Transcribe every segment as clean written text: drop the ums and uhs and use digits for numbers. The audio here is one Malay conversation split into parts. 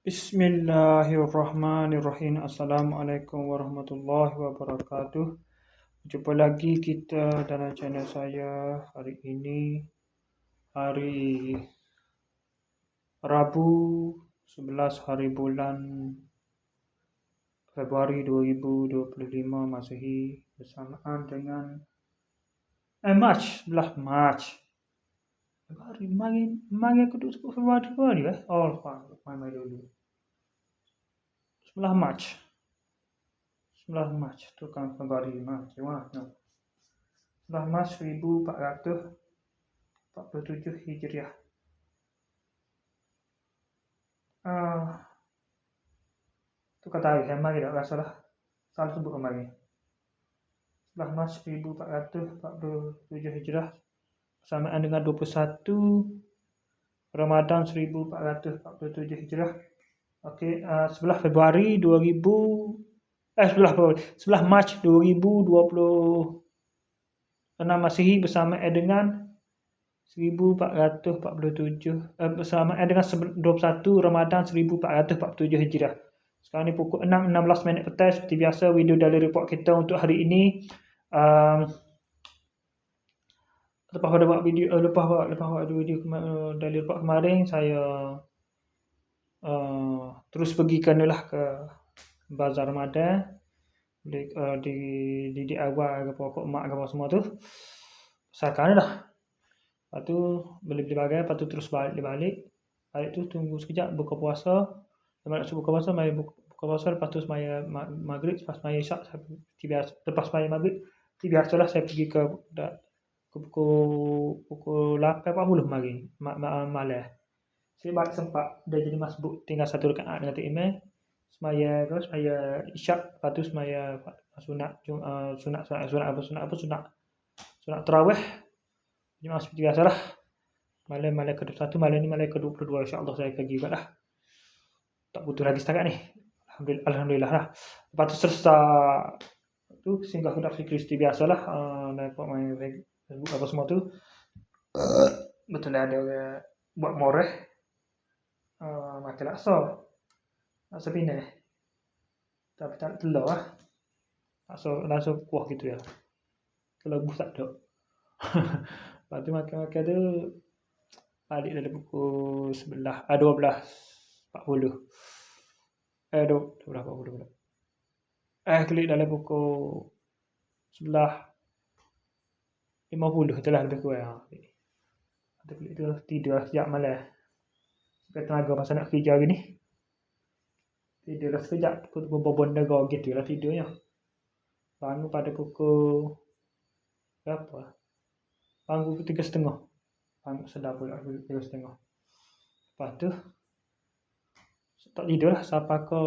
Bismillahirrahmanirrahim. Assalamualaikum warahmatullahi wabarakatuh. Jumpa lagi kita dalam channel saya hari ini, hari Rabu 11 hari bulan Februari 2025 Masehi, bersamaan dengan Mac, 11 Mac. Februari, mari aku duduk sebut Februari mai dulu. 11 Mac. 11 Mac tu kan Februari Mac. 11 Mac 1447 Hijriah. Tu kata hari sama kita rasalah. Salah sebut kemarin. 11 Mac 1447 Hijriah bersamaan dengan 21 Ramadan 1447 Hijriah. Okey, 11 Februari 11 Mac 2026 Masihi bersamaan dengan 1447 bersamaan dengan 21 Ramadan 1447 Hijriah. Sekarang ni pukul 6.16 minit petang. Seperti biasa, video daily report kita untuk hari ini. Lepas buat video daily report kemarin, saya terus pergi ke bazar Ramadan di awal ke pokok mak ke semua tu. Sekarang dah. Lepas tu beli barang, lepas tu terus balik tu tunggu sekejap buka puasa. Lepas buka puasa, mari buka puasa, lepas tu semaya maghrib, lepas semaya isyak, lepas semaya maghrib, biasalah saya pergi ke pukul 8.40 mari malam. Saya balik sempat dah jadi masbuk, tinggal satu rakaat dengan imam. Semaya isyak, lepas tu semaya sunat tarawih. Jadi seperti biasalah. Malam ke-21, malam ni malam ke-22, insya-Allah saya pergi juga lah. Tak butuh lagi setakat ni. Alhamdulillah lah. Lepas tu selesai tu singgah ke Fikri seperti biasalah. Nampak main Facebook apa semua tu. Betul ada orang buat moreh. Makan laksa. Laksa pindah. Tapi tak telur lah. Laksa kuah gitu ya. Telur bus tak ada. Lepas tu makan tu balik dari pukul 12.40. 12.40 pula. Klik dalam pukul 11.50 itulah lebih kurang. Ada klik tu tidur sejak malam. Sampai tenaga pasal nak kerja hari ni. Tidur sekejap, berbonda gitu lah tidurnya. Bangun pada pukul berapa? Bangun pukul 3.30. Bangun sedap pula 3.30. Lepas tu tak tidur lah sampai ke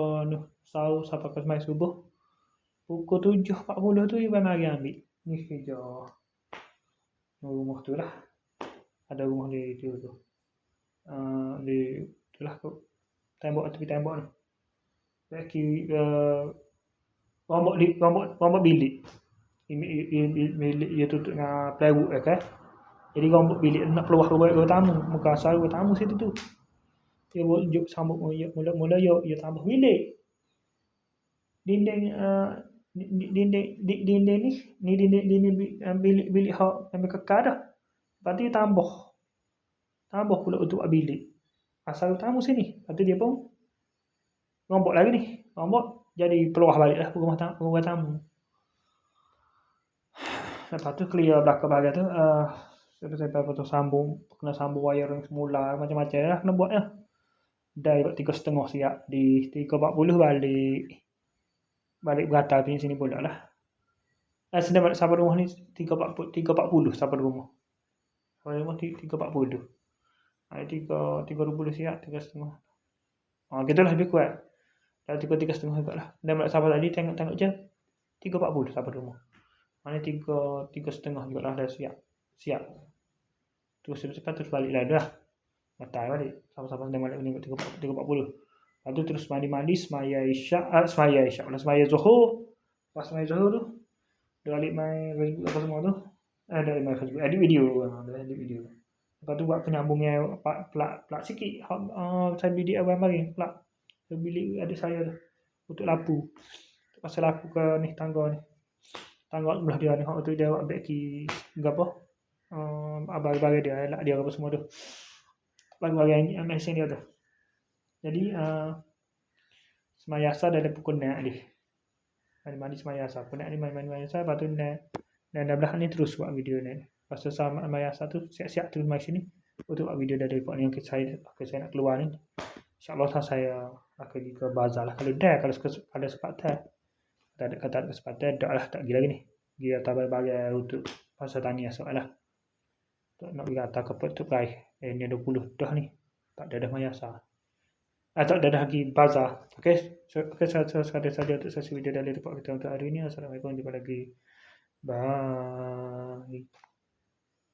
semai subuh. Pukul 7.40 tu ibu mari ambil ni kerja rumah tu lah. Ada rumah di tu di itulah tepi tembok ni. Lagi rombok bilik. Bilik dia tutup dengan plywood kan. Jadi rombok bilik nak peluah tamu, muka asal tamu situ tu. Dia bujuk sambung mula-mula dia tambah bilik. Dinding bilik hak yang kekal dah. Lepas tu dia tambah pula untuk bilik. Asal tamu sini. Lepas tu dia pun rombok lagi ni. Rombok jadi peluah balik lah rumah tamu. Lepas tu clear belakang tu. Saya tu kena sambung wire yang semula macam-macam lah kena buat lah. Dah 3.30 siap di 3.40 balik beratal sini pula lah. Sedang balik sampai rumah ni 3.40 sampai rumah. Sampai rumah 3.40. 3.20 siap 3.30. Gitulah lebih kuat. Dah 3.30 juga lah. Dan balik sampai tadi tengok je 3.40 sampai rumah. Mana 3.30 juga lah dah siap. Terus cepat terus balik lah dah. Batal balik. Sama-sama sedang balik ni 3.40. Lepas tu terus mandi semaya isyak lah semaya zuhur. Pas semaya zuhur tu dah balik main Facebook apa semua tu. Dah main Facebook, edit video. Lepas tu buat penyambungnya plak sikit. Saya bidik abang mari plak. bilik adik saya tu untuk lapu. Pasal aku ke ni tangga ni. Tangga sebelah dia ni hak tu dia buat beki gapo? Abang-abang dia, elak dia apa semua tu. Bagi mesin dia tu. Jadi semayasa dalam pukul nak dia. Mandi semayasa. Penat ni main-main semayasa. Lepas tu dan belah ni terus buat video ni. Pasal sama semayasa tu siap-siap terus mai sini. Untuk buat video dari part ni yang saya nak keluar ni. InsyaAllah saya akan pergi ke bazar lah. Kalau kesempatan. Kata ada kesempatan, tak pergi lagi ni. Pergi atas bagai untuk pasal tani esok lah. Nak pergi atas ke Putu Perai. Ni 20 dah ni. Tak ada dah mayasa. Tak ada dah lagi bazar. Okay, saya saja untuk sesi video dari tempat kita untuk hari ini. Assalamualaikum, jumpa lagi. Bye.